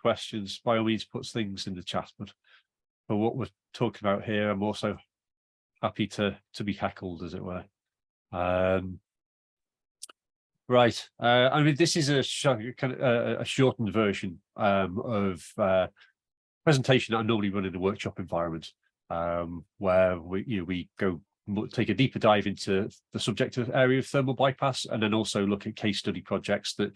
questions, by all means, put things in the chat. But for what we're talking about here, I'm also happy to be heckled, as it were. Right. I mean, this is a kind of a shortened version of presentation that I normally run in a workshop environment, where we go take a deeper dive into the subject area of thermal bypass, and then also look at case study projects that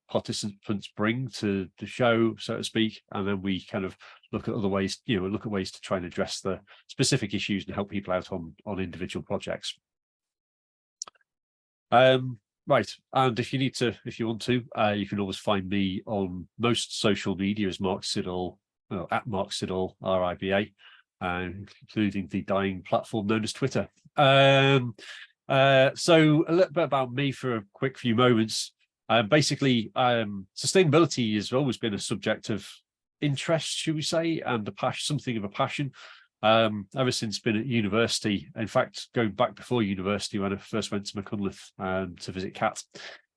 participants bring to the show, so to speak, and then we kind of look at other ways, look at ways to try and address the specific issues and help people out on individual projects. Right, and if you want to, you can always find me on most social media as Mark Siddall, at Mark Siddall, RIBA, including the dying platform known as Twitter. So a little bit about me for a quick few moments. Basically, sustainability has always been a subject of interest, should we say, and something of a passion. Ever since been at university, in fact, going back before university when I first went to Machynlleth to visit Cat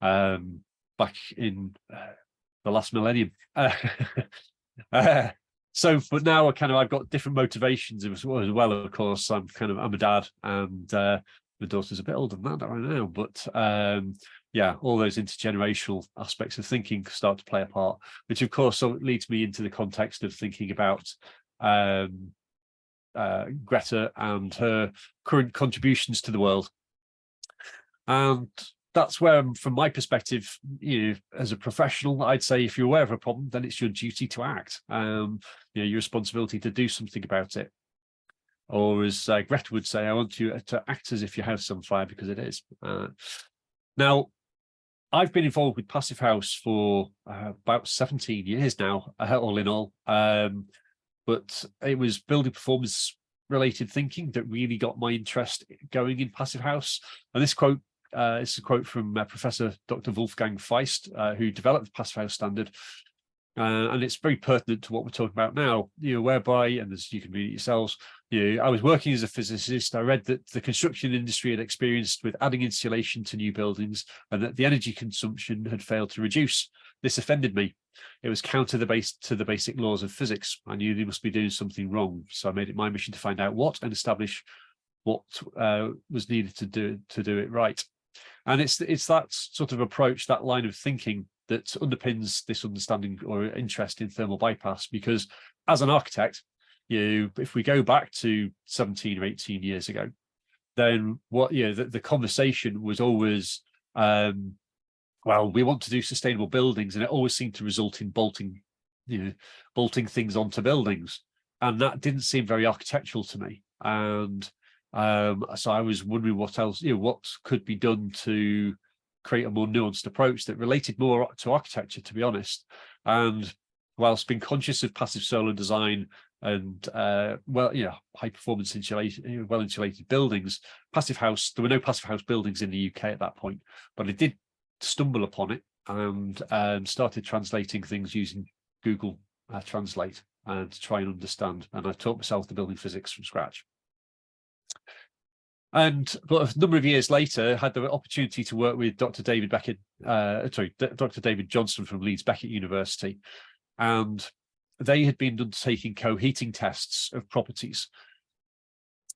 back in the last millennium. But now I've got different motivations as well. Of course, I'm a dad, and my daughter's a bit older than that right now. But yeah, all those intergenerational aspects of thinking start to play a part, which of course leads me into the context of thinking about Greta and her current contributions to the world. And that's where, from my perspective, as a professional, I'd say if you're aware of a problem, then it's your duty to act. Your responsibility to do something about it. Or as Greta would say, I want you to act as if your house is on fire, because it is. Now, I've been involved with Passivhaus for about 17 years now, all in all. But it was building performance related thinking that really got my interest going in Passivhaus. And this quote is a quote from Professor Dr. Wolfgang Feist, who developed the Passivhaus standard. And it's very pertinent to what we're talking about now, whereby, and as you can read it yourselves, I was working as a physicist. I read that the construction industry had experienced with adding insulation to new buildings, and that the energy consumption had failed to reduce. This offended me. It was counter to the basic laws of physics. I knew they must be doing something wrong, so I made it my mission to find out what and establish what was needed to do it right. And it's that sort of approach, that line of thinking, that underpins this understanding or interest in thermal bypass. Because as an architect, if we go back to 17 or 18 years ago, then what the conversation was always, well, we want to do sustainable buildings, and it always seemed to result in bolting things onto buildings, and that didn't seem very architectural to me. And so I was wondering what else, what could be done to create a more nuanced approach that related more to architecture, to be honest. And whilst being conscious of passive solar design and high performance insulated, well insulated buildings, Passivhaus, there were no Passivhaus buildings in the UK at that point, but I did stumble upon it and started translating things using Google Translate and to try and understand. And I taught myself the building physics from scratch. But a number of years later, had the opportunity to work with Dr. David Johnston from Leeds Beckett University, and they had been undertaking coheating tests of properties.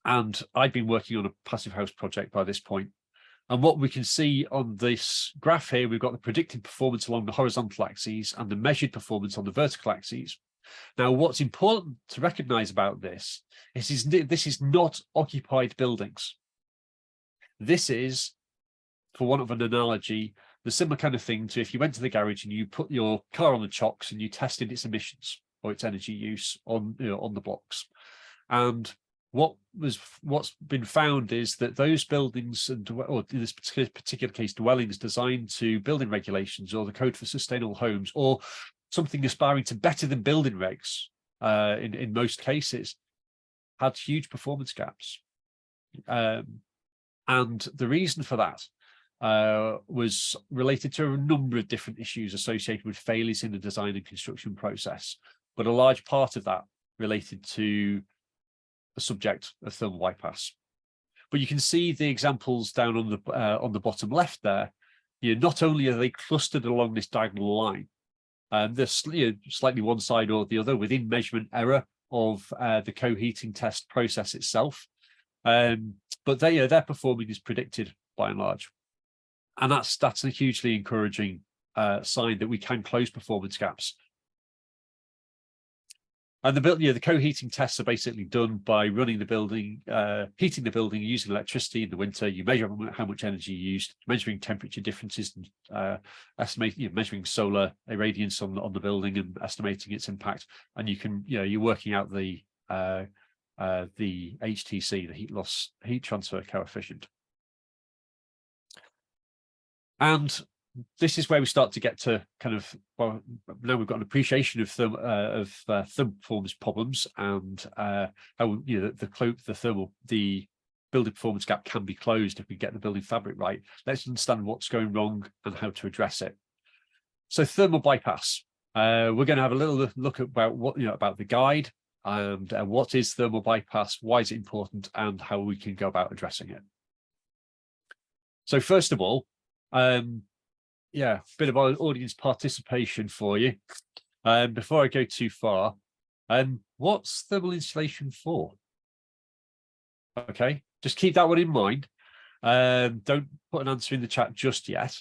And I'd been working on a Passivhaus project by this point. And what we can see on this graph here, we've got the predicted performance along the horizontal axes and the measured performance on the vertical axes. Now, what's important to recognize about this is this is not occupied buildings. This is, for want of an analogy, the similar kind of thing to if you went to the garage and you put your car on the chocks and you tested its emissions or its energy use on the blocks. And what's been found is that those buildings, or in this particular case, dwellings designed to building regulations or the Code for Sustainable Homes, or something aspiring to better than building regs, in most cases, had huge performance gaps. And the reason for that was related to a number of different issues associated with failures in the design and construction process. But a large part of that related to the subject of thermal bypass. But you can see the examples down on the bottom left there. Not only are they clustered along this diagonal line, There's slightly one side or the other within measurement error of the coheating test process itself. But their performing is predicted by and large. And that's a hugely encouraging sign that we can close performance gaps. And the coheating tests are basically done by running the building, heating the building using electricity in the winter. You measure how much energy you used, measuring temperature differences, measuring solar irradiance on the building and estimating its impact. And you can, you're working out the HTC, the heat transfer coefficient. And this is where we start to get to kind of, well, now we've got an appreciation of thermal performance problems and how the building performance gap can be closed if we get the building fabric right. Let's understand what's going wrong and how to address it. So thermal bypass. We're going to have a little look about about the guide and what is thermal bypass, why is it important, and how we can go about addressing it. So first of all, a bit of audience participation for you. Before I go too far, what's thermal insulation for? Okay, just keep that one in mind. Don't put an answer in the chat just yet.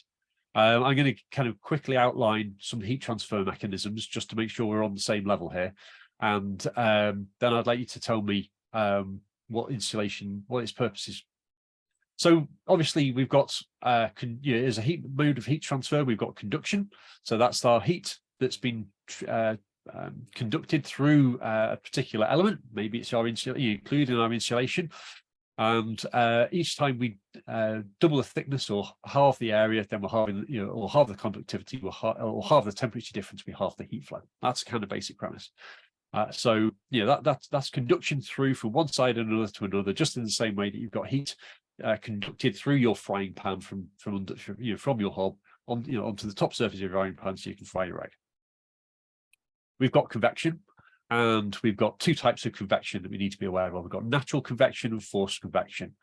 I'm going to kind of quickly outline some heat transfer mechanisms just to make sure we're on the same level here. And then I'd like you to tell me what its purpose is. So obviously we've got as a mode of heat transfer, we've got conduction. So that's our heat that's been conducted through a particular element. Maybe it's our included in our insulation. And each time we double the thickness or halve the area, then we're halving, or halve the conductivity, or halve the temperature difference, we halve the heat flow. That's kind of basic premise. So that's conduction through from one side and another to another, just in the same way that you've got heat conducted through your frying pan from your hob onto the top surface of your frying pan so you can fry your egg. We've got convection, and we've got two types of convection that we need to be aware of. We've got natural convection and forced convection.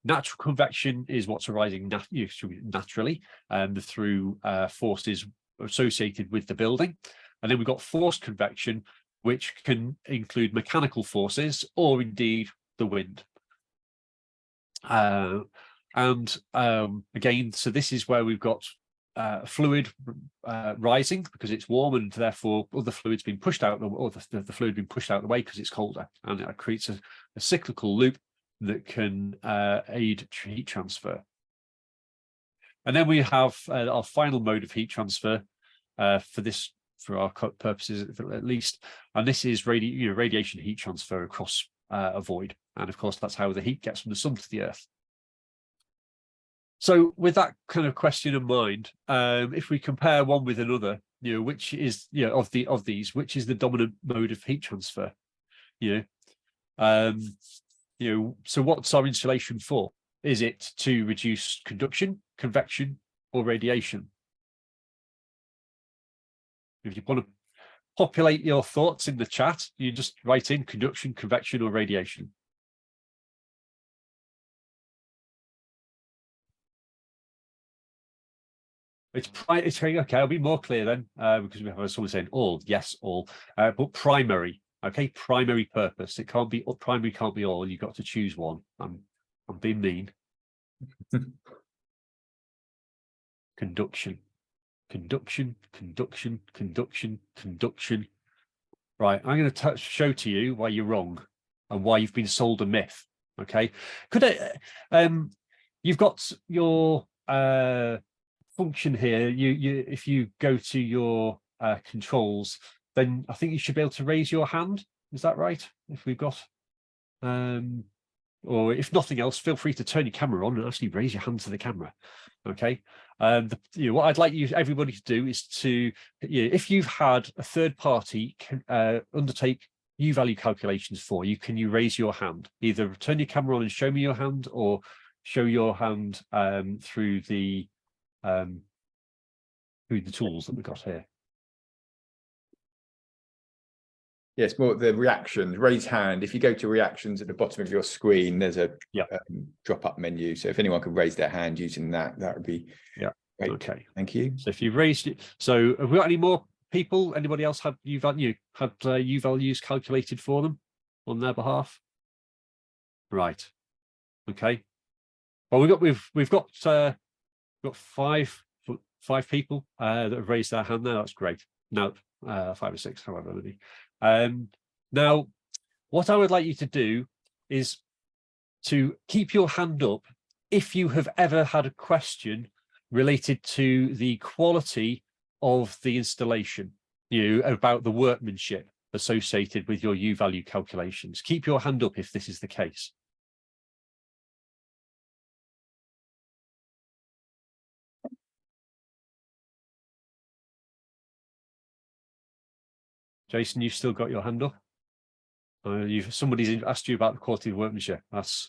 Natural convection is what's arising naturally through forces associated with the building. And then we've got forced convection, which can include mechanical forces or indeed the wind. Again, so this is where we've got fluid rising because it's warm, and therefore other fluids being pushed out, or the fluid being pushed out of the way because it's colder, and it creates a cyclical loop that can aid heat transfer. And then we have our final mode of heat transfer for our purposes at least, and this is radiation heat transfer across a void. And of course, that's how the heat gets from the sun to the earth. So with that kind of question in mind, if we compare one with another, which is, of these, which is the dominant mode of heat transfer? So what's our insulation for? Is it to reduce conduction, convection, or radiation? If you want to populate your thoughts in the chat, you just write in conduction, convection, or radiation. It's okay. I'll be more clear then, because we have someone saying all. Yes, all, but primary. Okay, primary purpose. It can't be primary. Can't be all. You've got to choose one. I'm being mean. Conduction, conduction, conduction, conduction, conduction. Right. I'm going to show to you why you're wrong and why you've been sold a myth. Okay. You've got your function here. If you go to your controls, then I think you should be able to raise your hand. Is that right? If we've got, or if nothing else, feel free to turn your camera on and actually raise your hand to the camera. Okay. What I'd like everybody to do is to, if you've had a third party undertake U-value calculations for you, can you raise your hand? Either turn your camera on and show me your hand, or show your hand through the tools that we've got here. Yes, more the reactions, raise hand. If you go to reactions at the bottom of your screen, there's a drop-up menu. So if anyone could raise their hand using that, that would be great. Okay. Thank you. So if you've raised it, so have we got any more people? Anybody else had U values calculated for them on their behalf? Right. Okay. Well, we've got five people that have raised their hand there. That's great. No, 5 or 6, however many. Now, what I would like you to do is to keep your hand up if you have ever had a question related to the quality of the installation, about the workmanship associated with your U-value calculations. Keep your hand up if this is the case. Jason, you've still got your hand up. Somebody's asked you about the quality of workmanship. That's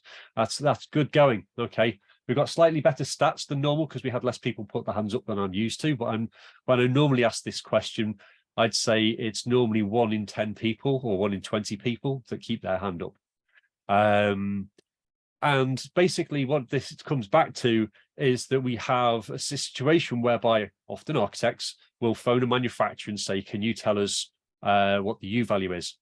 good going. Okay, we've got slightly better stats than normal because we had less people put their hands up than I'm used to. But when I normally ask this question, I'd say it's normally 1 in 10 people or 1 in 20 people that keep their hand up. And basically, what this comes back to is that we have a situation whereby often architects will phone a manufacturer and say, "Can you tell us what the U value is?"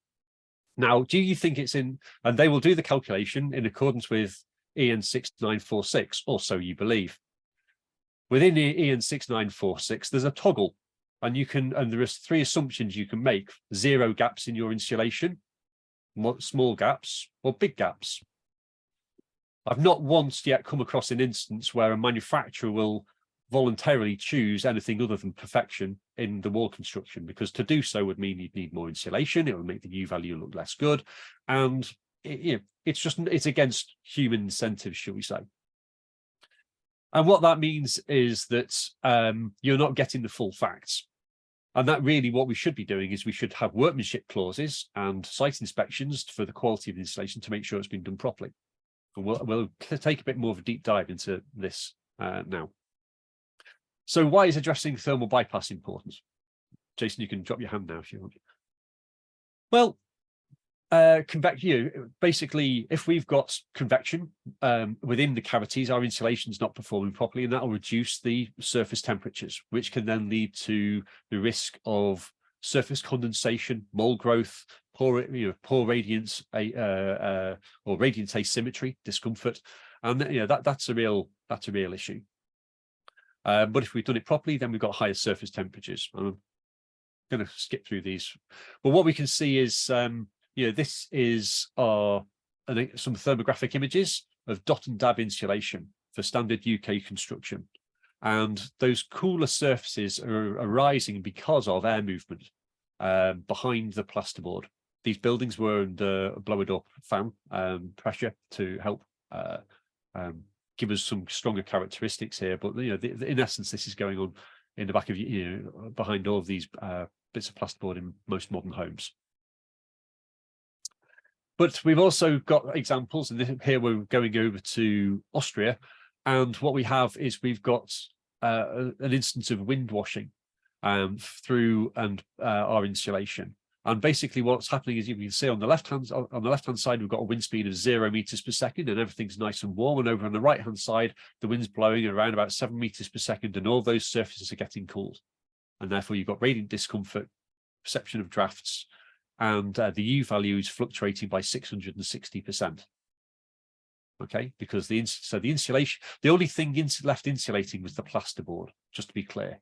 Now, do you think it's in, and they will do the calculation in accordance with EN 6946, or so you believe. Within the EN 6946, there's a toggle, and there is 3 assumptions you can make: 0 gaps in your insulation, small gaps, or big gaps. I've not once yet come across an instance where a manufacturer will voluntarily choose anything other than perfection in the wall construction, because to do so would mean you'd need more insulation. It would make the U value look less good, and it's against human incentives, shall we say. And what that means is that you're not getting the full facts, and that really what we should be doing is we should have workmanship clauses and site inspections for the quality of the installation to make sure it's been done properly. And we'll take a bit more of a deep dive into this now. So why is addressing thermal bypass important? Jason, you can drop your hand now if you want. Well, basically, if we've got convection within the cavities, our insulation's not performing properly, and that will reduce the surface temperatures, which can then lead to the risk of surface condensation, mold growth, poor radiance or radiance asymmetry, discomfort, and that's a real issue. But if we've done it properly, then we've got higher surface temperatures. I'm going to skip through these. But what we can see is, this is some thermographic images of dot and dab insulation for standard UK construction. And those cooler surfaces are arising because of air movement behind the plasterboard. These buildings were under a blower-door fan pressure to help give us some stronger characteristics here, but in essence, this is going on in the back of behind all of these bits of plasterboard in most modern homes. But we've also got examples, and here we're going over to Austria, and what we have is we've got an instance of wind washing through our insulation. And basically what's happening is, you can see on the left-hand side, we've got a wind speed of 0 meters per second and everything's nice and warm. And over on the right-hand side, the wind's blowing around about 7 meters per second and all those surfaces are getting cooled. And therefore you've got radiant discomfort, perception of drafts, and the U value is fluctuating by 660%. Okay, because the insulation, the only thing left insulating was the plasterboard, just to be clear.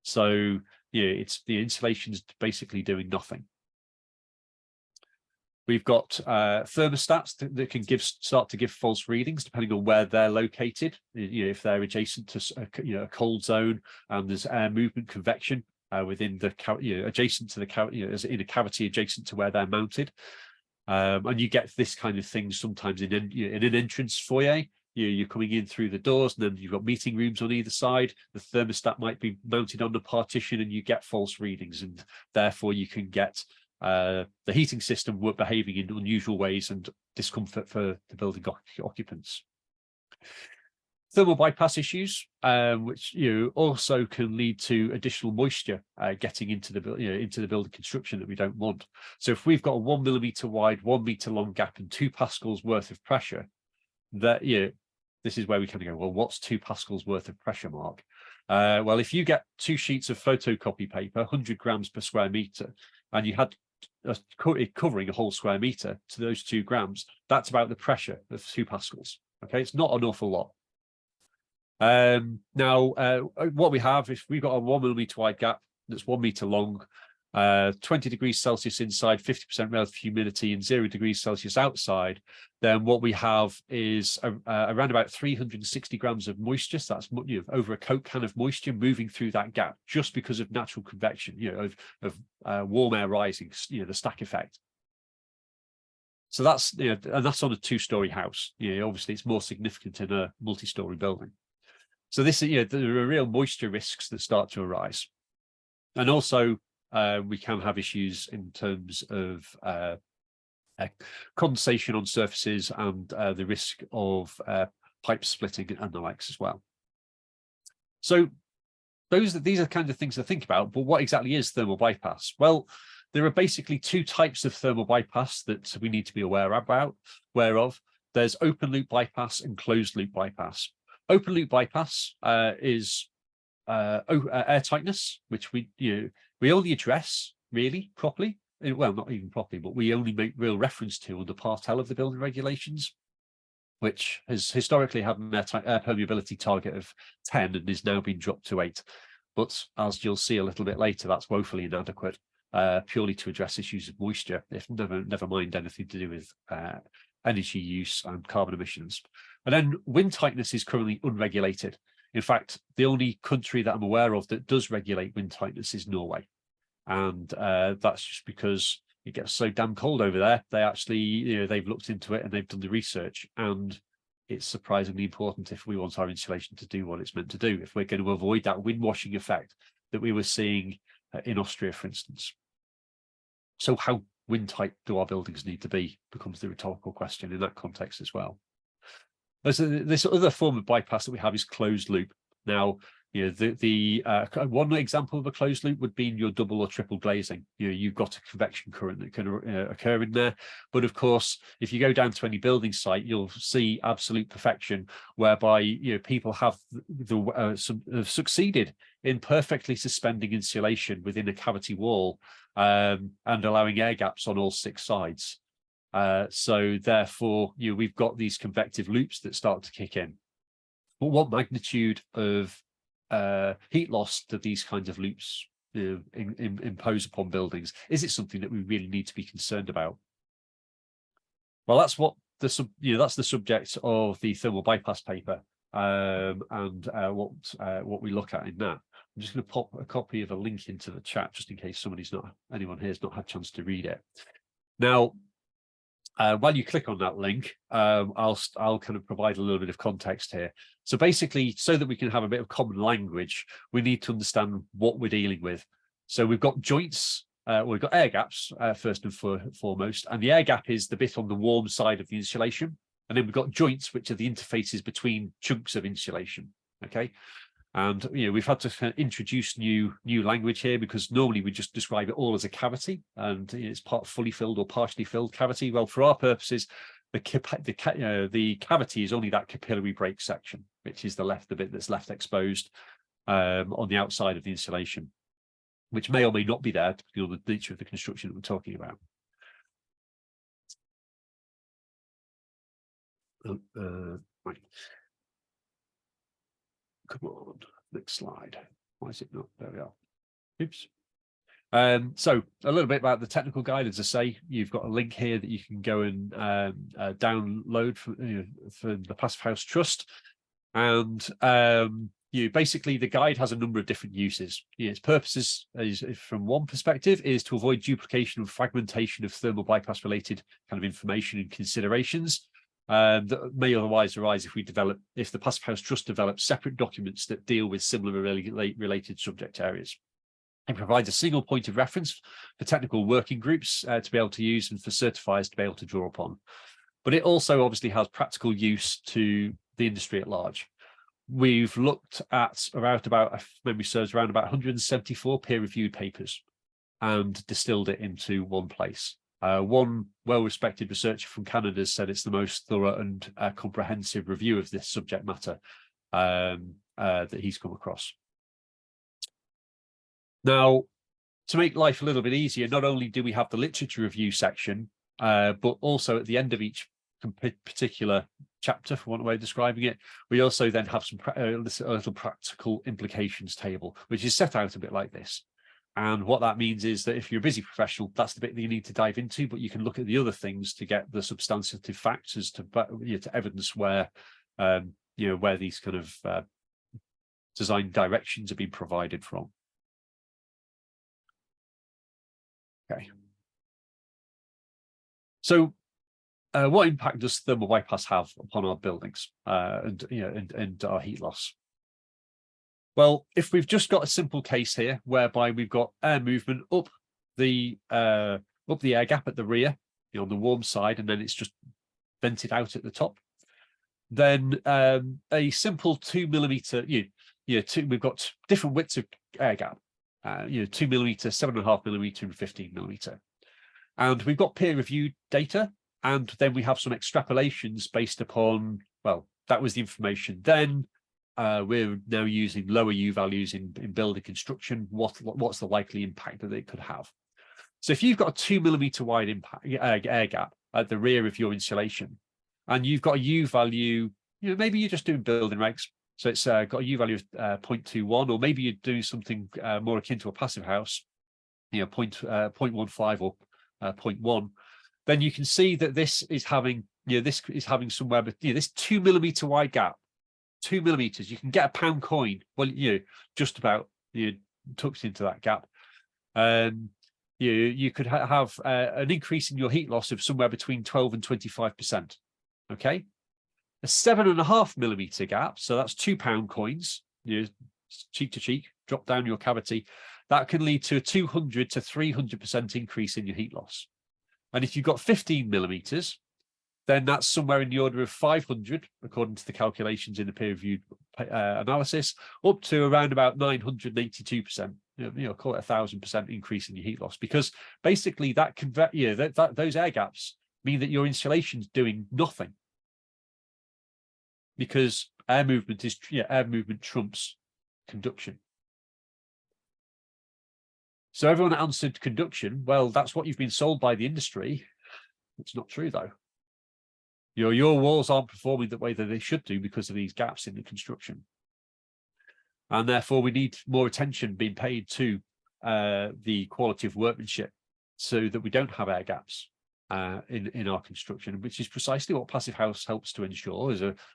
So it's the insulation's basically doing nothing. We've got thermostats that can start to give false readings depending on where they're located. If they're adjacent to a cold zone and there's air movement, convection within the adjacent to the in a cavity adjacent to where they're mounted, and you get this kind of thing sometimes in an entrance foyer. You're coming in through the doors, and then you've got meeting rooms on either side. The thermostat might be mounted on the partition, and you get false readings, and therefore you can get the heating system behaving in unusual ways and discomfort for the building occupants. Thermal bypass issues, which also can lead to additional moisture getting into the building construction that we don't want. So if we've got a 1 millimeter wide, 1 meter long gap and 2 pascals worth of pressure, that this is where we kind of go, well, what's 2 pascals worth of pressure, Mark? Well, if you get 2 sheets of photocopy paper, 100 grams per square meter, and you had it covering a whole square meter to those 2 grams, that's about the pressure of 2 pascals. Okay, it's not an awful lot. Now, what we have, if we've got a 1 millimeter wide gap that's 1 meter long, 20 degrees Celsius inside, 50% relative humidity, and 0 degrees Celsius outside, then what we have is around about 360 grams of moisture. So that's over a Coke can of moisture moving through that gap just because of natural convection, of warm air rising, the stack effect. So that's, and that's on a 2-story house. Obviously it's more significant in a multi-story building. So this is, there are real moisture risks that start to arise. And also, we can have issues in terms of condensation on surfaces and the risk of pipe splitting and the likes as well. So these are kind of things to think about. But what exactly is thermal bypass? Well, there are basically 2 types of thermal bypass that we need to be aware of. There's open loop bypass and closed loop bypass. Open loop bypass is air tightness, which we only address really properly. Well, not even properly, but we only make real reference to under Part L of the building regulations, which has historically had an air permeability target of 10 and is now been dropped to 8. But as you'll see a little bit later, that's woefully inadequate, purely to address issues of moisture, if never mind anything to do with energy use and carbon emissions. And then wind tightness is currently unregulated. In fact, the only country that I'm aware of that does regulate wind tightness is Norway. And that's just because it gets so damn cold over there. They actually, they've looked into it and they've done the research, and it's surprisingly important if we want our insulation to do what it's meant to do, if we're going to avoid that wind washing effect that we were seeing in Austria, for instance. So how wind tight do our buildings need to be becomes the rhetorical question in that context as well. This other form of bypass that we have is closed loop. Now, one example of a closed loop would be in your double or triple glazing. You've got a convection current that can occur in there. But of course, if you go down to any building site, you'll see absolute perfection, whereby people have succeeded in perfectly suspending insulation within a cavity wall and allowing air gaps on all 6 sides. So therefore, we've got these convective loops that start to kick in. But what magnitude of heat loss do these kinds of loops impose upon buildings? Is it something that we really need to be concerned about? Well, that's what that's the subject of the thermal bypass paper, and what we look at in that. I'm just going to pop a copy of a link into the chat just in case anyone here has not had a chance to read it. Now, while you click on that link, I'll kind of provide a little bit of context here. So basically, so that we can have a bit of common language, we need to understand what we're dealing with. So we've got joints, we've got air gaps first and foremost, and the air gap is the bit on the warm side of the insulation. And then we've got joints, which are the interfaces between chunks of insulation. Okay. And we've had to introduce new language here, because normally we just describe it all as a cavity, and it's part fully filled or partially filled cavity. Well, for our purposes, the cavity is only that capillary break section, which is the bit that's left exposed on the outside of the insulation, which may or may not be there depending on the nature of the construction that we're talking about. Right. Come on, next slide. Why is it not? There we are. Oops. So a little bit about the technical guide. As I say, you've got a link here that you can go and download for the Passivhaus Trust. And basically the guide has a number of different uses. Its purposes is, from one perspective, is to avoid duplication and fragmentation of thermal bypass related kind of information and considerations that may otherwise arise if the Passivhaus Trust develops separate documents that deal with similarly related subject areas. It provides a single point of reference for technical working groups to be able to use, and for certifiers to be able to draw upon. But it also obviously has practical use to the industry at large. We've looked at around about 174 peer-reviewed papers and distilled it into one place. One well-respected researcher from Canada said it's the most thorough and comprehensive review of this subject matter that he's come across. Now, to make life a little bit easier, not only do we have the literature review section, but also at the end of each particular chapter, for one way of describing it, we also then have a little practical implications table, which is set out a bit like this. And what that means is that if you're a busy professional, that's the bit that you need to dive into, but you can look at the other things to get the substantive factors to evidence where where these kind of design directions are being provided from. Okay. So what impact does thermal bypass have upon our buildings and our heat loss? Well, if we've just got a simple case here whereby we've got air movement up the air gap at the rear, on the warm side, and then it's just vented out at the top, then a simple 2 millimeter, we've got different widths of air gap, 2 millimeter, 7.5 millimeter, and 15 millimeter, and we've got peer-reviewed data, and then we have some extrapolations based upon, well, that was the information then. We're now using lower U values in building construction. What's the likely impact that it could have? So if you've got a 2 millimeter wide impact air gap at the rear of your insulation, and you've got a U value, maybe you're just doing building regs, so it's got a U value of 0.21, or maybe you're doing something more akin to a passive house, 0.15 or 0.1, then you can see that this is having, somewhere, but this 2 millimeter wide gap. 2 millimeters, you can get a pound coin, well, just about tucked into that gap. You could have an increase in your heat loss of somewhere between 12 and 25%. Okay, a 7.5 millimeter gap, so that's £2 coins, cheek to cheek, drop down your cavity. That can lead to a 200 to 300% increase in your heat loss. And if you've got 15 millimeters, then that's somewhere in the order of 500, according to the calculations in the peer-reviewed analysis, up to around about 982%. Call it 1,000% increase in your heat loss, because basically that those air gaps mean that your insulation's doing nothing, because air movement trumps conduction. So everyone answered conduction. Well, that's what you've been sold by the industry. It's not true, though. Your walls aren't performing the way that they should do because of these gaps in the construction. And therefore, we need more attention being paid to the quality of workmanship so that we don't have air gaps in our construction, which is precisely what Passive House helps to ensure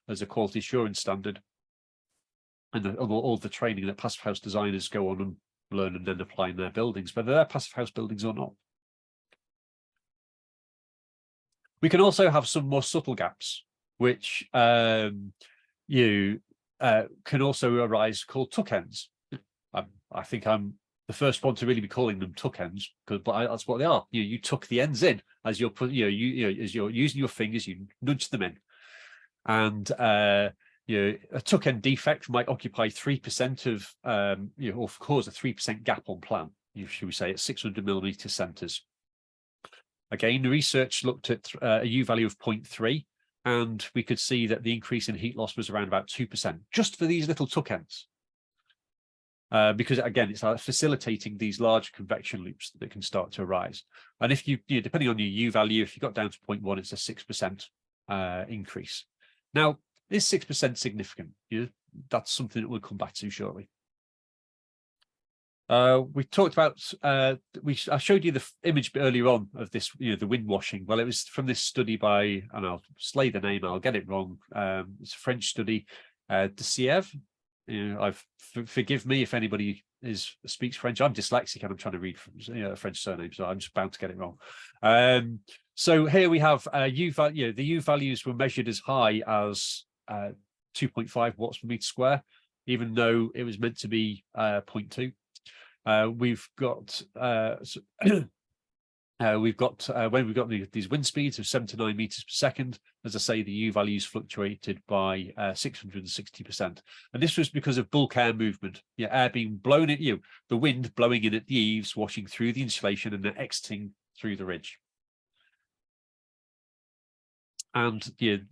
as a quality assurance standard, and all the training that Passive House designers go on and learn and then apply in their buildings, whether they're Passive House buildings or not. We can also have some more subtle gaps, which can also arise, called tuck ends. I think I'm the first one to really be calling them tuck ends, but that's what they are. You tuck the ends in as you're as you're using your fingers, you nudge them in, and a tuck end defect might occupy 3% of or cause a 3% gap on plan. Should we say at 600 millimeter centers? Again, the research looked at a U value of 0.3, and we could see that the increase in heat loss was around about 2%, just for these little tuck ends. Because again, it's facilitating these large convection loops that can start to arise. And if depending on your U value, if you got down to 0.1, it's a 6% increase. Now, is 6% significant? That's something that we'll come back to shortly. We talked about, I showed you the image earlier on of this, the wind washing. Well, it was from this study by, and I'll slay the name, I'll get it wrong. It's a French study, de Siev. Forgive me if anybody speaks French. I'm dyslexic and I'm trying to read a French surname, so I'm just bound to get it wrong. So here we have U value. The U values were measured as high as 2.5 watts per meter square, even though it was meant to be 0.2. We've got when we've got these wind speeds of 7 to 9 meters per second, as I say, the U values fluctuated by 660%, and this was because of bulk air movement. Air being blown at you, the wind blowing in at the eaves, washing through the insulation, and then exiting through the ridge. And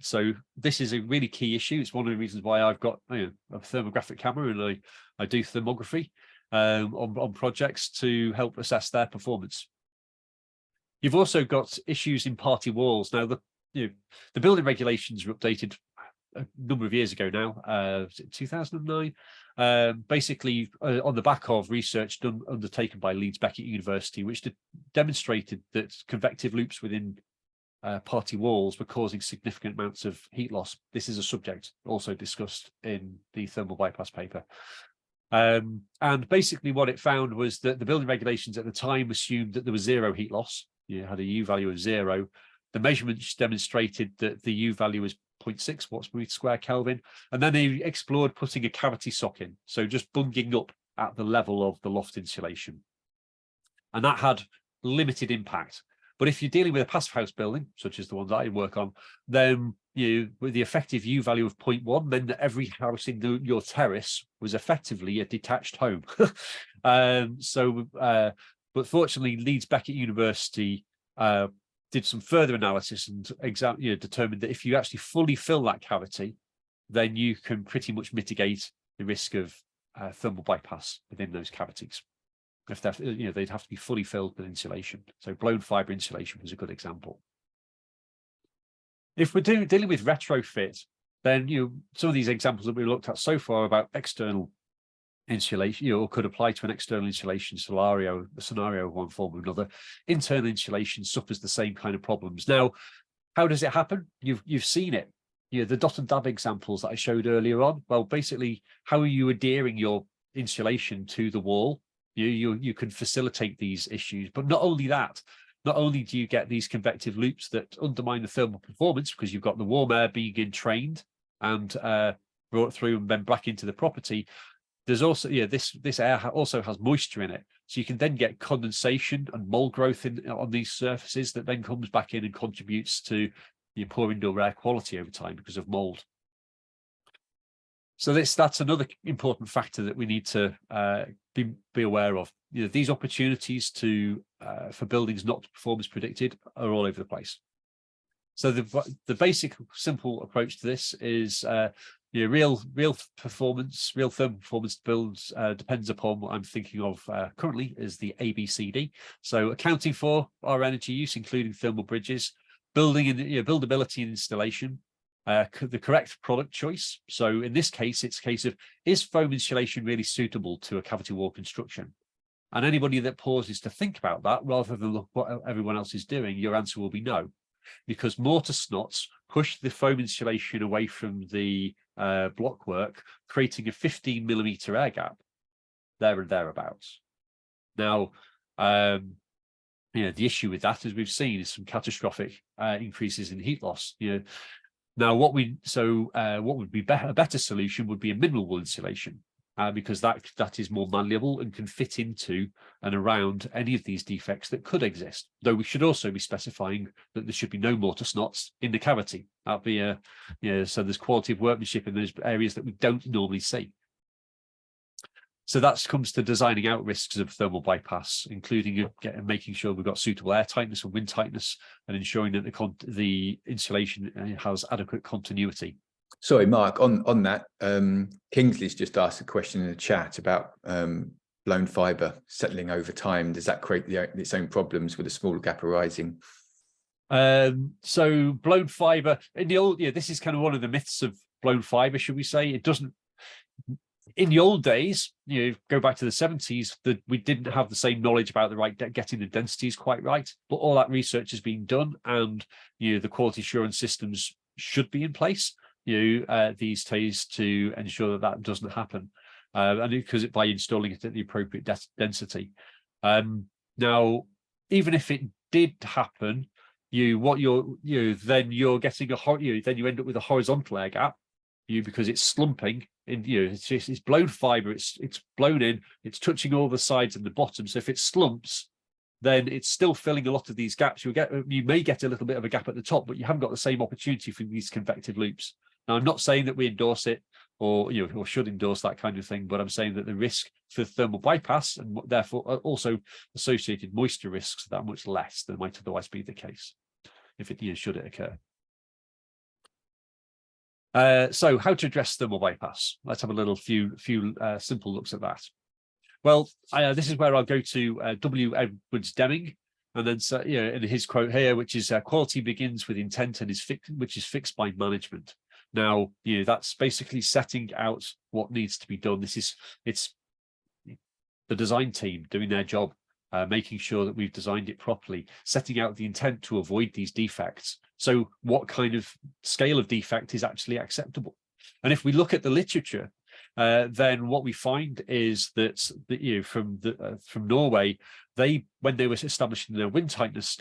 so this is a really key issue. It's one of the reasons why I've got a thermographic camera and I do thermography. on projects to help assess their performance. You've also got issues in party walls. Now, the building regulations were updated a number of years ago now, 2009, basically on the back of research undertaken by Leeds Beckett University, which demonstrated that convective loops within party walls were causing significant amounts of heat loss. This is a subject also discussed in the thermal bypass paper. And basically what it found was that the building regulations at the time assumed that there was zero heat loss. You had a U value of 0. The measurements demonstrated that the U value was 0.6 watts per meter square Kelvin. And then they explored putting a cavity sock in. So just bunging up at the level of the loft insulation. And that had limited impact. But if you're dealing with a passive house building, such as the ones I work on, then with the effective U value of 0.1 meant that every house in your terrace was effectively a detached home. But fortunately, Leeds Beckett University did some further analysis and determined that if you actually fully fill that cavity, then you can pretty much mitigate the risk of thermal bypass within those cavities. If they'd have to be fully filled with insulation. So blown fiber insulation was a good example. If we're dealing with retrofit, then some of these examples that we looked at so far about external insulation, could apply to an external insulation scenario of one form or another. Internal insulation suffers the same kind of problems. Now, how does it happen? You've seen it. The dot and dab examples that I showed earlier on. Well, basically, how are you adhering your insulation to the wall? You can facilitate these issues, but not only that. Not only do you get these convective loops that undermine the thermal performance because you've got the warm air being entrained and brought through and then back into the property. There's also this air also has moisture in it, so you can then get condensation and mold growth on these surfaces that then comes back in and contributes to your poor indoor air quality over time because of mold. So that's another important factor that we need to be aware of. These opportunities for buildings not to perform as predicted are all over the place. So the basic simple approach to this is real thermal performance builds depends upon what I'm thinking of currently as the ABCD. So accounting for our energy use, including thermal bridges, buildability and installation. The correct product choice. So in this case, it's a case of, is foam insulation really suitable to a cavity wall construction? And anybody that pauses to think about that, rather than look what everyone else is doing, your answer will be no. Because mortar snots push the foam insulation away from the blockwork, creating a 15mm air gap there and thereabouts. Now, the issue with that, as we've seen, is some catastrophic increases in heat loss. Now, what would be a better solution would be a mineral wool insulation, because that is more malleable and can fit into and around any of these defects that could exist. Though we should also be specifying that there should be no mortar snots in the cavity. That'd be so there's quality of workmanship in those areas that we don't normally see. So that comes to designing out risks of thermal bypass, including making sure we've got suitable air tightness and wind tightness, and ensuring that the insulation has adequate continuity. Sorry, Mark, on that, Kingsley's just asked a question in the chat about blown fibre settling over time. Does that create its own problems with a smaller gap arising? So blown fibre, in the old, this is kind of one of the myths of blown fibre, should we say. It doesn't. In the old days, go back to the 70s, that we didn't have the same knowledge about getting the densities quite right, but all that research is being done, and the quality assurance systems should be in place these days to ensure that doesn't happen, and because by installing it at the appropriate density. Now, even if it did happen, then you're getting then you end up with a horizontal air gap, because it's slumping. It's blown fibre, it's blown in, it's touching all the sides and the bottom. So if it slumps, then it's still filling a lot of these gaps. You may get a little bit of a gap at the top, but you haven't got the same opportunity for these convective loops. Now, I'm not saying that we endorse it or should endorse that kind of thing, but I'm saying that the risk for thermal bypass and therefore also associated moisture risks are that much less than might otherwise be the case if it should it occur. So how to address thermal bypass? Let's have a few simple looks at that. Well, this is where I'll go to W. Edwards Deming, and then in his quote here, which is quality begins with intent and which is fixed by management. Now, that's basically setting out what needs to be done. It's the design team doing their job, making sure that we've designed it properly, setting out the intent to avoid these defects. So what kind of scale of defect is actually acceptable? And if we look at the literature, then what we find is that from Norway, when they were establishing their wind tightness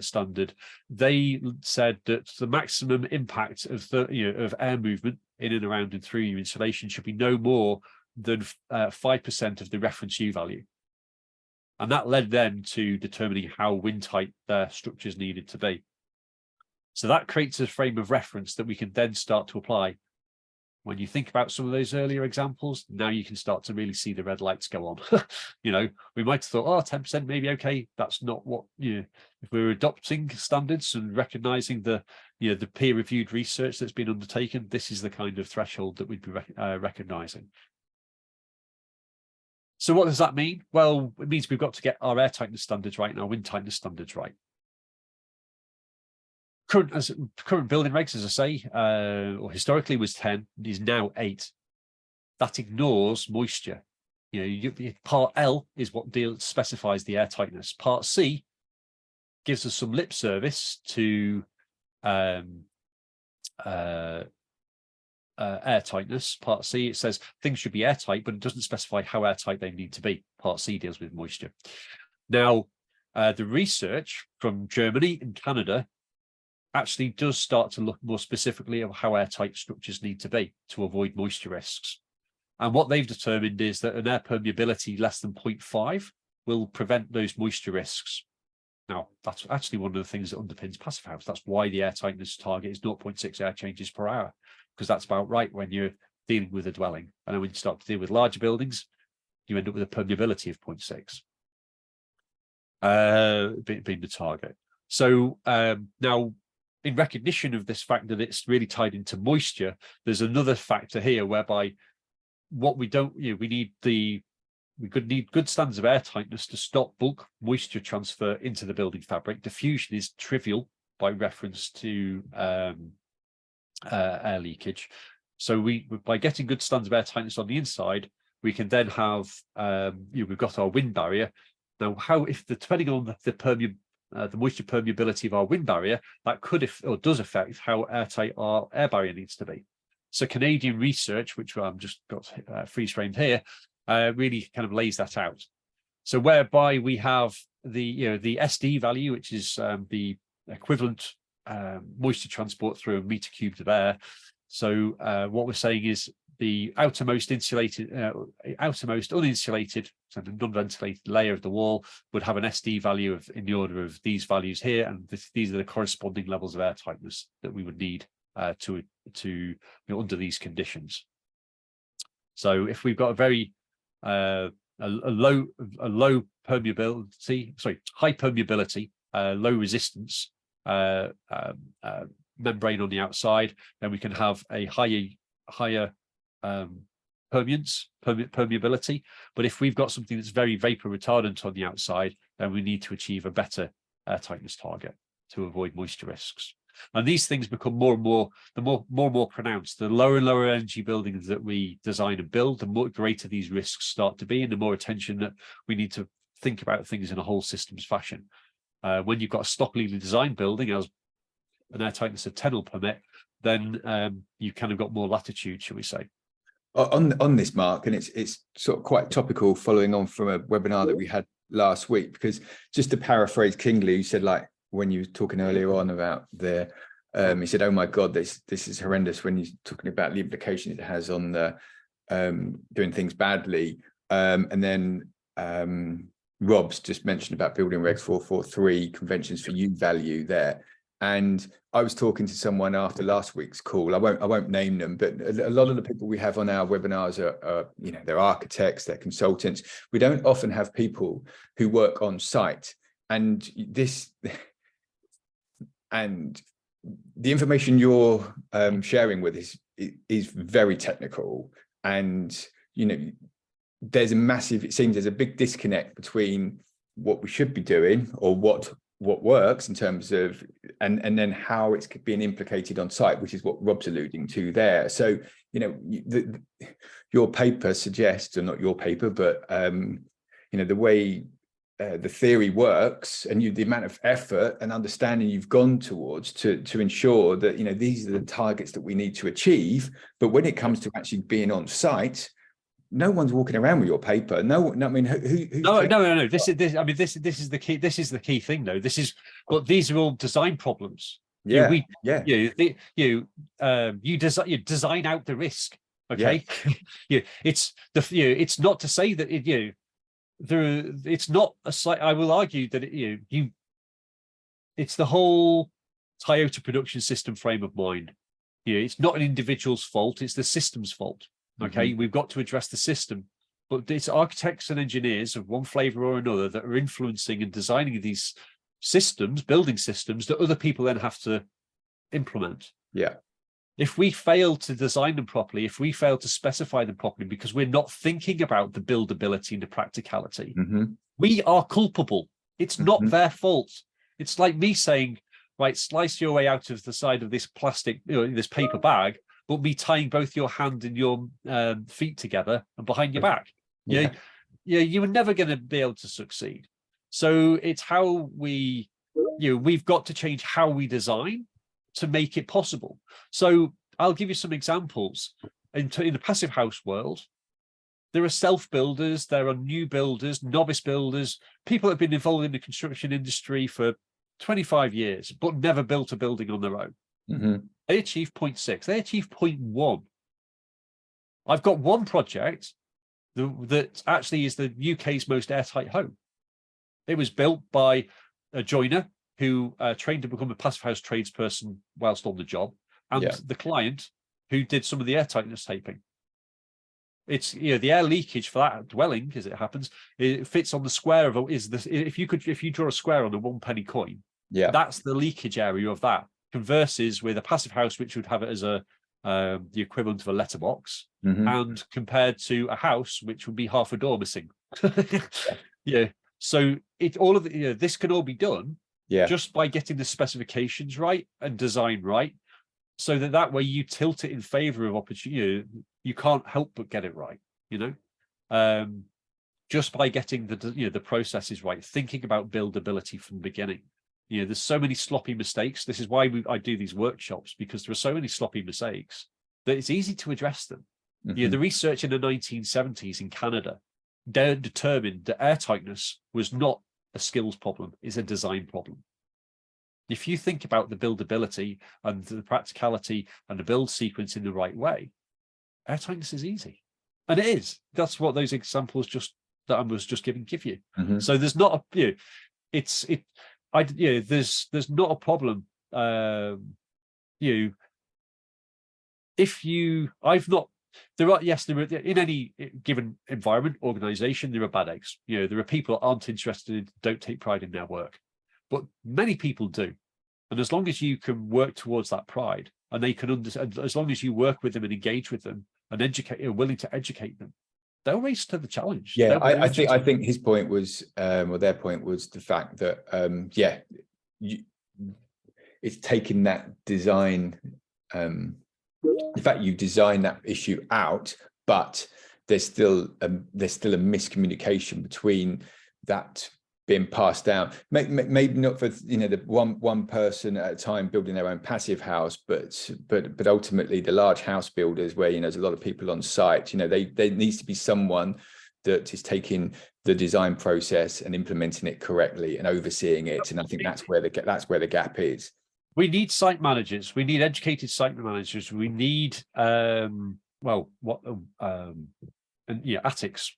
standard, they said that the maximum impact of of air movement in and around and through your insulation should be no more than 5% of the reference U value. And that led them to determining how wind tight their structures needed to be. So that creates a frame of reference that we can then start to apply. When you think about some of those earlier examples, now you can start to really see the red lights go on. We might have thought, oh, 10% maybe okay. That's not what, if we're adopting standards and recognizing the peer-reviewed research that's been undertaken, this is the kind of threshold that we'd be recognizing. So what does that mean? Well, it means we've got to get our air tightness standards right and our wind tightness standards right. Current building regs, as I say, or historically was 10, is now 8. That ignores moisture. Part L is what specifies the air tightness. Part C gives us some lip service to air tightness. Part C, it says things should be airtight, but it doesn't specify how airtight they need to be. Part C deals with moisture. Now, the research from Germany and Canada actually does start to look more specifically at how airtight structures need to be to avoid moisture risks. And what they've determined is that an air permeability less than 0.5 will prevent those moisture risks. Now, that's actually one of the things that underpins Passivhaus. That's why the air tightness target is 0.6 air changes per hour, because that's about right when you're dealing with a dwelling. And then when you start to deal with larger buildings, you end up with a permeability of 0.6 being the target. So now, in recognition of this fact that it's really tied into moisture, there's another factor here whereby what we don't, we could need good standards of air tightness to stop bulk moisture transfer into the building fabric. Diffusion is trivial by reference to air leakage. So by getting good standards of air tightness on the inside, we can then have, we've got our wind barrier. Now, depending on the moisture permeability of our wind barrier, that could or does affect how airtight our air barrier needs to be. So Canadian research, which I've just got freeze framed here, really kind of lays that out. So whereby we have the SD value, which is the equivalent moisture transport through a meter cubed of air. So what we're saying is the outermost uninsulated, so the non-ventilated layer of the wall would have an SD value in the order of these values here, and these are the corresponding levels of air tightness that we would need under these conditions. So if we've got a very high permeability, low resistance membrane on the outside, then we can have a higher permeability. But if we've got something that's very vapor retardant on the outside, then we need to achieve a better air tightness target to avoid moisture risks. And these things become more and more pronounced. The lower and lower energy buildings that we design and build, the more greater these risks start to be, and the more attention that we need to think about things in a whole systems fashion. When you've got a stockily designed building as an air tightness of 10 will permit, then you kind of got more latitude, shall we say. On this, Mark, and it's sort of quite topical following on from a webinar that we had last week, because just to paraphrase Kingsley, you said, like, when you were talking earlier on about he said, oh my God, this is horrendous, when he's talking about the implications it has on the doing things badly. And then Rob's just mentioned about building regs 443 conventions for U value there. And I was talking to someone after last week's call. I won't name them, but a lot of the people we have on our webinars are they're architects, they're consultants. We don't often have people who work on site, and the information you're sharing with is very technical, and it seems there's a big disconnect between what we should be doing, or what works in terms of, and then how it's being implicated on site, which is what Rob's alluding to there. So, your paper suggests, or not your paper, but the way the theory works, and the amount of effort and understanding you've gone towards to ensure that these are the targets that we need to achieve. But when it comes to actually being on site, no one's walking around with your paper. No, I mean, no. This is the key. This is the key thing, though. These are all design problems. Yeah, you design out the risk. Okay, it's not to say that it's not a slight. I will argue that it's the whole Toyota production system frame of mind. It's not an individual's fault; it's the system's fault. Okay, we've got to address the system, but it's architects and engineers of one flavor or another that are influencing and designing these systems, building systems that other people then have to implement. Yeah. If we fail to design them properly, if we fail to specify them properly, because we're not thinking about the buildability and the practicality, we are culpable. It's not their fault. It's like me saying, right, slice your way out of the side of this plastic, this paper bag, but me tying both your hand and your feet together and behind your back. You were never going to be able to succeed. So it's how we've got to change how we design to make it possible. So I'll give you some examples. In the passive house world, there are self-builders, there are new builders, novice builders, people that have been involved in the construction industry for 25 years, but never built a building on their own. They achieve 0.6, they achieve 0.1. I've got one project that actually is the UK's most airtight home. It was built by a joiner who trained to become a passive house tradesperson whilst on the job, and the client who did some of the airtightness taping. It's the air leakage for that dwelling, as it happens, it fits on the square of if you draw a square on a 1 penny coin, that's the leakage area of that. Converses with a passive house, which would have it as the equivalent of a letterbox, and compared to a house which would be half a door missing. So this can all be done just by getting the specifications right and design right, so that way you tilt it in favor of opportunity. You can't help but get it right, just by getting the processes right, thinking about buildability from the beginning. There's so many sloppy mistakes. This is why I do these workshops, because there are so many sloppy mistakes that it's easy to address them. The research in the 1970s in Canada determined that airtightness was not a skills problem, it's a design problem. If you think about the buildability and the practicality and the build sequence in the right way, airtightness is easy. And it is. That's what those examples that I was just give you. So there's not there's not a problem. There are in any given environment, organization, there are bad eggs. There are people that aren't interested, don't take pride in their work, but many people do. And as long as you can work towards that pride, and they can understand, as long as you work with them and engage with them and willing to educate them, they'll rise to the challenge. I think his point was, or their point was, the fact that it's taking that design. In fact, you design that issue out, but there's still a miscommunication between that being passed down. Maybe not for the one person at a time building their own passive house, but ultimately the large house builders where there's a lot of people on site. There needs to be someone that is taking the design process and implementing it correctly and overseeing it. And I think that's where the gap is. We need site managers. We need educated site managers. We need ATICs,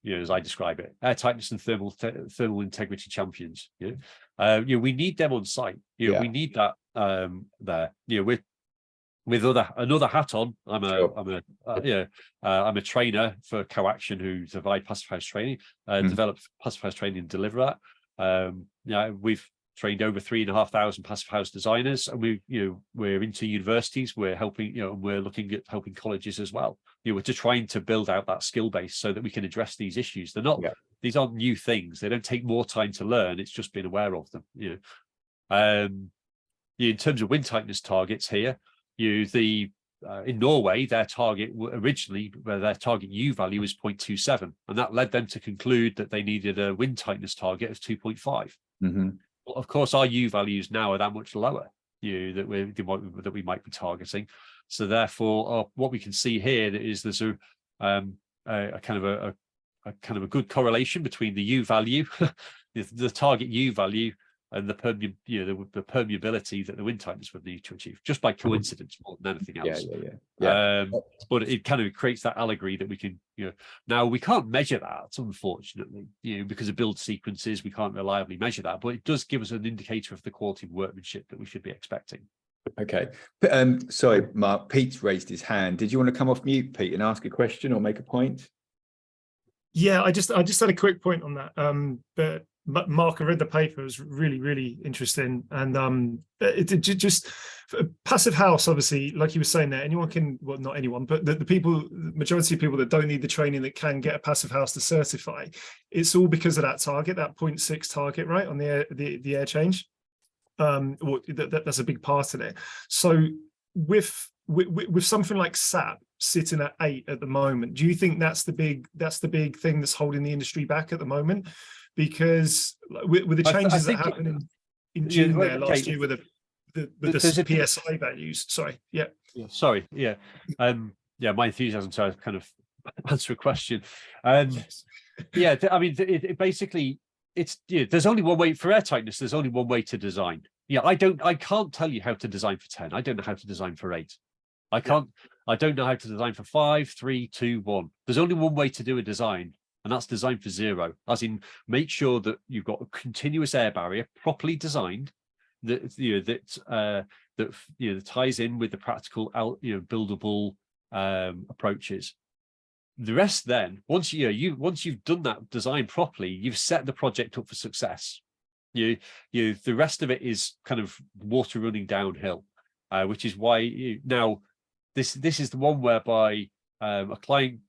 as I describe it, air tightness and thermal integrity champions. We need them on site. We need that there. With another hat on, I'm a trainer for Coheating, who provide passive house training, develop passive house training and deliver that. trained over 3,500 passive house designers, and we're into universities. We're helping, and we're looking at helping colleges as well. We're trying to build out that skill base so that we can address these issues. They're not, these aren't new things. They don't take more time to learn. It's just being aware of them. In terms of wind tightness targets here, in Norway, their target originally, their target U value is 0.27, and that led them to conclude that they needed a wind tightness target of 2.5. Mm-hmm. Well, of course, our U values now are that much lower, that we might be targeting. So therefore, what we can see here is there's a kind of a good correlation between the U value, the target U value, and the permeability that the wind tightness would need to achieve, just by coincidence more than anything else. But it kind of creates that allegory that we can, now we can't measure that, unfortunately, because of build sequences, we can't reliably measure that, but it does give us an indicator of the quality of workmanship that we should be expecting. Okay. Sorry, Mark, Pete's raised his hand. Did you want to come off mute, Pete, and ask a question or make a point? Yeah, I just had a quick point on that. But Mark, I read the paper. It was really, really interesting. And it just passive house, obviously, like you were saying there, anyone can, well, not anyone, but the majority of people that don't need the training that can get a passive house to certify, it's all because of that target, that 0.6 target, right, on the air change. That's a big part of it. So with something like SAP sitting at 8 at the moment, do you think that's the big thing that's holding the industry back at the moment? Because with the changes that happened in June last year with the PSI values. Sorry, sorry, my enthusiasm to kind of answer a question. Yes. I mean, basically, it's there's only one way for air tightness. There's only one way to design. I can't tell you how to design for 10. I don't know how to design for 8. I don't know how to design for 5, 3, 2, 1. There's only one way to do a design, and that's design for 0, as in make sure that you've got a continuous air barrier properly designed that ties in with the practical buildable approaches. The rest then, once you've done that design properly, you've set the project up for success. The rest of it is kind of water running downhill, which is why now this is the one whereby a client,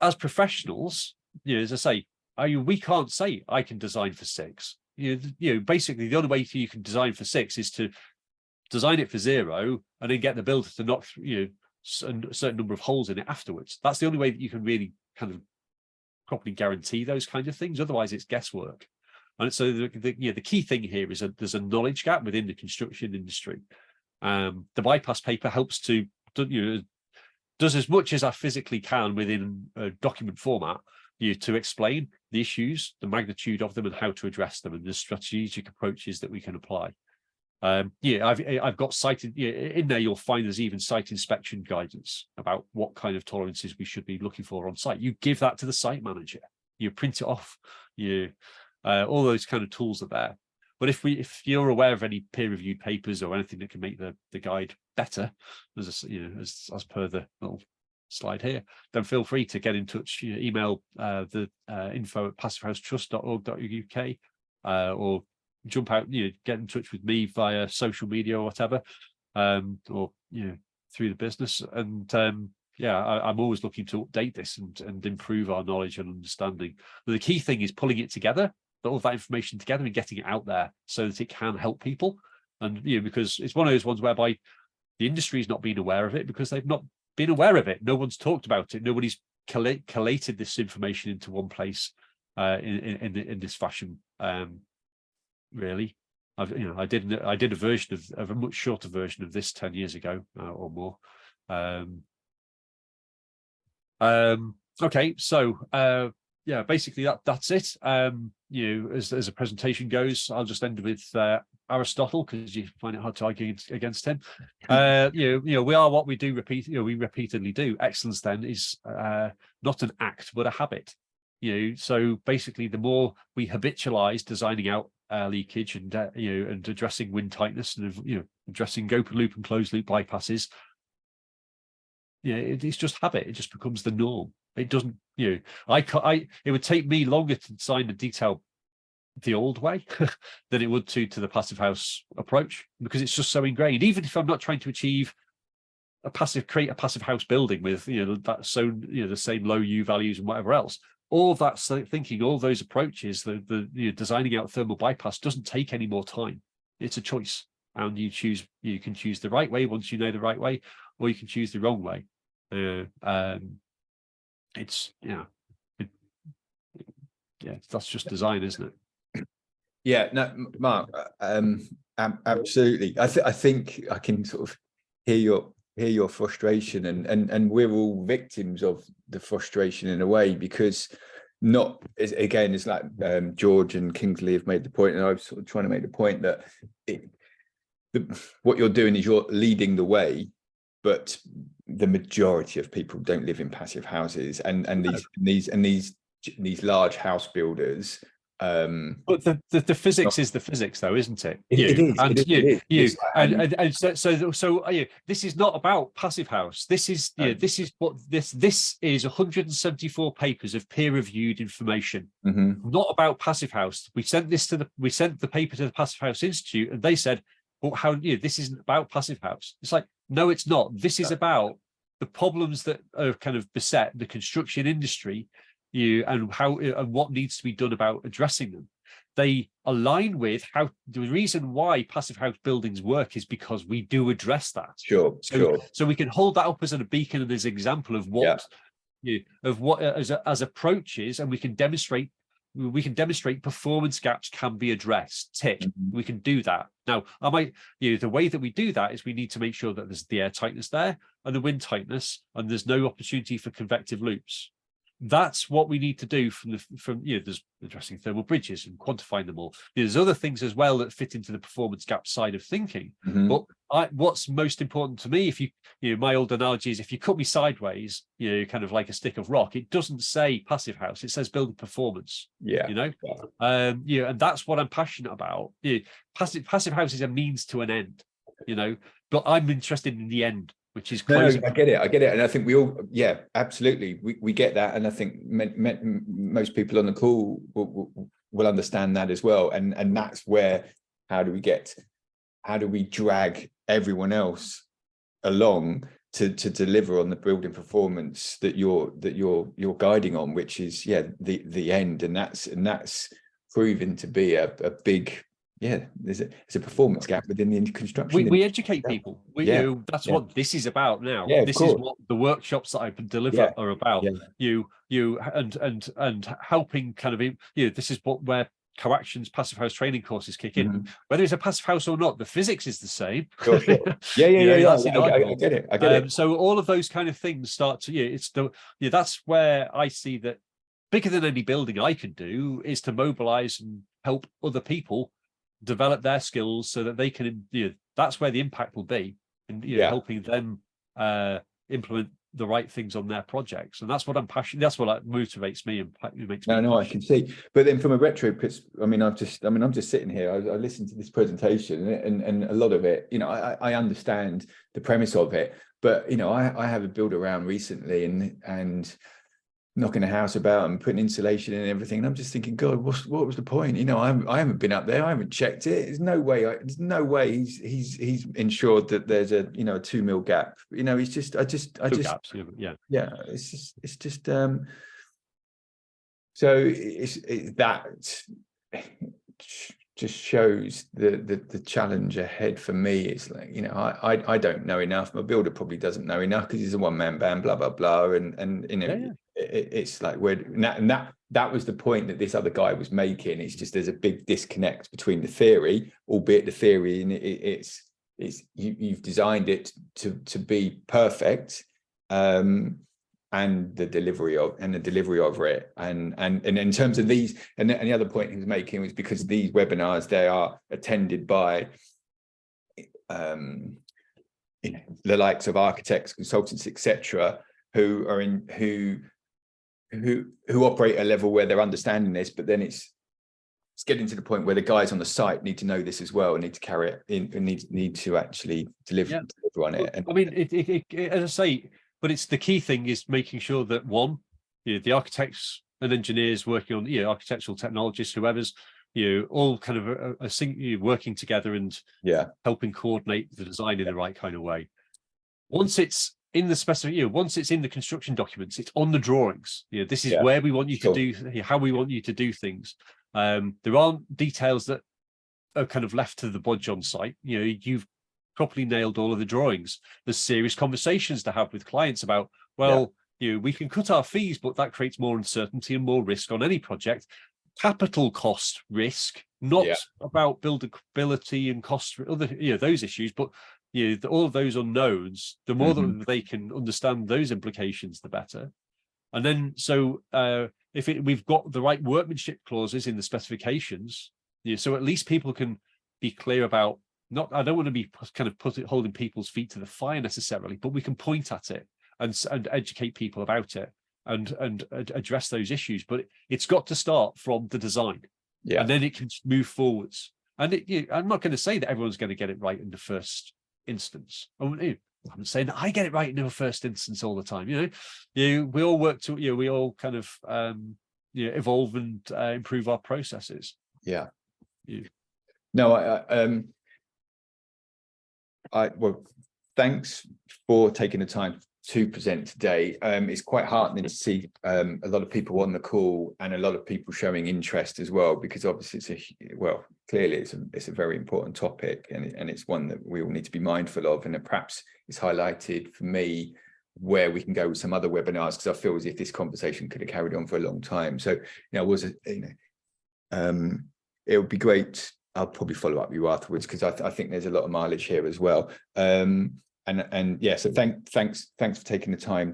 as professionals, as I say, we can't say I can design for 6. Basically the only way you can design for 6 is to design it for 0 and then get the builder to knock a certain number of holes in it afterwards. That's the only way that you can really kind of properly guarantee those kinds of things. Otherwise, it's guesswork. And so the key thing here is that there's a knowledge gap within the construction industry. The bypass paper helps to does as much as I physically can within a document format to explain the issues, the magnitude of them, and how to address them, and the strategic approaches that we can apply. I've got cited in there. You'll find there's even site inspection guidance about what kind of tolerances we should be looking for on site. You give that to the site manager. You print it off. All those kind of tools are there. But if you're aware of any peer-reviewed papers or anything that can make the guide better, as per the little slide here, then feel free to get in touch. Email the info at passivhousetrust.org.uk, or jump out, get in touch with me via social media or whatever, or through the business. And I'm always looking to update this and improve our knowledge and understanding. But the key thing is pulling it together, all of that information together, and getting it out there so that it can help people. And because it's one of those ones whereby the industry is not being aware of it because they've not been aware of it. No one's talked about it. Nobody's collated this information into one place in this fashion. Really, I did a version of a much shorter version of this 10 years ago or more. Okay, so basically that's it. As a presentation goes, I'll just end with Aristotle, because you find it hard to argue against him. We are what we do. We repeatedly do. Excellence then is not an act but a habit. So basically, the more we habitualize designing out leakage and addressing wind tightness and addressing open loop and closed loop bypasses, it's just habit. It just becomes the norm. It doesn't, it would take me longer to design a detailed the old way than it would to the passive house approach, because it's just so ingrained. Even if I'm not trying to achieve create a passive house building with the same low U values and whatever else, all that thinking, all those approaches, the designing out thermal bypass doesn't take any more time. It's a choice, and you can choose the right way once you know the right way, or you can choose the wrong way. That's just design, isn't it? Yeah, no, Mark, absolutely. I think I can sort of hear your frustration, and we're all victims of the frustration in a way, because it's like George and Kingsley have made the point, and I was sort of trying to make the point that what you're doing is you're leading the way, but the majority of people don't live in passive houses, and these large house builders. But the physics is the physics, though, isn't it? It is. So this is not about passive house. This is this is 174 papers of peer-reviewed information, not about passive house. We sent the paper to the Passive House Institute, and they said, well, this isn't about passive house. It's like, no, it's not. This is about the problems that are kind of beset the construction industry, and what needs to be done about addressing them. They align with how the reason why passive house buildings work is because we do address that. Sure. So we can hold that up as a beacon and as an example of what as approaches, and we can demonstrate performance gaps can be addressed. Tick. We can do that. Now, the way that we do that is we need to make sure that there's the air tightness there and the wind tightness, and there's no opportunity for convective loops. That's what we need to do there's addressing thermal bridges and quantifying them all. There's other things as well that fit into the performance gap side of thinking. But what's most important to me, if my old analogy is, if you cut me sideways, kind of like a stick of rock, it doesn't say passive house, it says building performance. And that's what I'm passionate about. Passive house is a means to an end, but I'm interested in the end, which is closing. No, I get it, and I think we all, absolutely, we get that, and I think most people on the call will understand that as well, and that's where how do we drag everyone else along to deliver on the building performance that you're guiding on, which is the end, and that's proven to be a big. There's a performance gap within the construction. We educate people. That's what this is about now. This is what the workshops that I deliver are about. And helping kind of this is where Coaction's passive house training courses kick in. Whether it's a passive house or not, the physics is the same. Sure. I get it. So all of those kind of things start to that's where I see that bigger than any building I can do is to mobilize and help other people develop their skills so that they can that's where the impact will be, and helping them implement the right things on their projects. And that's what I'm passionate, that's what motivates me and makes me I can see. But then from a retro I'm just sitting here, I listened to this presentation, and a lot of it, I understand the premise of it, but I have a build around recently and knocking a house about and putting insulation in and everything, and I'm just thinking, God, what was the point? I haven't been up there, I haven't checked it. There's no way he's ensured that there's a 2 mil gap. It's just gaps, it's just so that just shows the challenge ahead for me. Is like, I don't know enough, my builder probably doesn't know enough because he's a one-man band, blah blah blah, and it's like that was the point that this other guy was making. It's just there's a big disconnect between the theory, albeit the theory, and it's you've designed it to be perfect, and the delivery of it, and in terms of these, and the other point he was making was because these webinars, they are attended by the likes of architects, consultants, etc., who operate at a level where they're understanding this, but then it's getting to the point where the guys on the site need to know this as well, and need to carry it in, and need to actually deliver on it. And it as I say, but it's the key thing is making sure that the architects and engineers working on architectural technologists, whoever's all kind of working together and helping coordinate the design in the right kind of way. Once it's in the specific, once it's in the construction documents, it's on the drawings. This is where we want you to do, how we want you to do things. There aren't details that are kind of left to the bodge on site. You've properly nailed all of the drawings. There's serious conversations to have with clients about, well, we can cut our fees, but that creates more uncertainty and more risk on any project. Capital cost risk, not about buildability and cost, other those issues, but all of those unknowns. The more that they can understand those implications, the better. And then, so if we've got the right workmanship clauses in the specifications, so at least people can be clear about. I don't want to be kind of holding people's feet to the fire necessarily, but we can point at it and educate people about it and address those issues. But it's got to start from the design, and then it can move forwards. And I'm not going to say that everyone's going to get it right in the first instance. I'm saying that I get it right in the first instance all the time. We all work to, we all kind of evolve and improve our processes. No, well, thanks for taking the time to present today. It's quite heartening to see a lot of people on the call and a lot of people showing interest as well, because obviously clearly it's a very important topic, and it's one that we all need to be mindful of, and it perhaps is highlighted for me where we can go with some other webinars, because I feel as if this conversation could have carried on for a long time. So it would be great. I'll probably follow up with you afterwards, because I think there's a lot of mileage here as well. So thanks for taking the time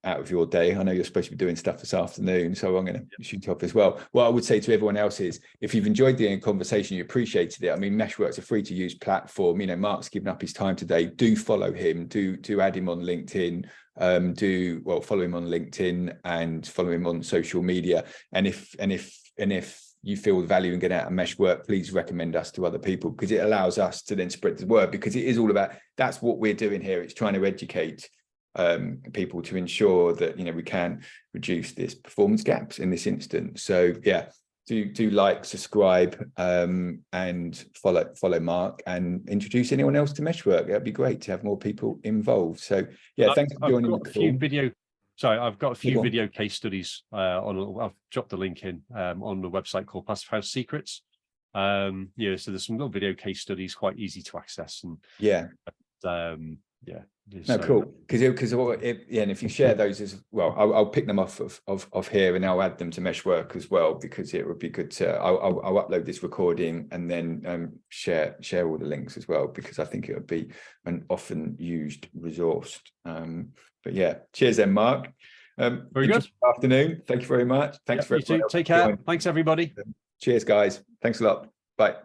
out of your day. I know you're supposed to be doing stuff this afternoon, so I'm going to shoot off as well. What I would say to everyone else is, if you've enjoyed the conversation, you appreciated it. I mean, Meshwork's a free to use platform. Mark's given up his time today. Do follow him. Do add him on LinkedIn. Follow him on LinkedIn and follow him on social media. And if you feel the value in getting out of Meshwork, please recommend us to other people, because it allows us to then spread the word, because it is all about, that's what we're doing here. It's trying to educate people to ensure that we can reduce this performance gaps in this instance. So do like, subscribe, and follow Mark, and introduce anyone else to Meshwork. That'd be great to have more people involved. So thanks for joining the call. I've got a few video case studies I've dropped the link in on the website called Passivhaus Secrets. So there's some little video case studies, quite easy to access, and cool. Because and if you share those as well, I'll pick them off of here, and I'll add them to Meshwork as well, because it would be good to. I'll upload this recording and then share all the links as well, because I think it would be an often used resource. Cheers then, Mark. Very good afternoon. Thank you very much. Thanks for you too. Take care. Thanks everybody. Cheers, guys. Thanks a lot. Bye.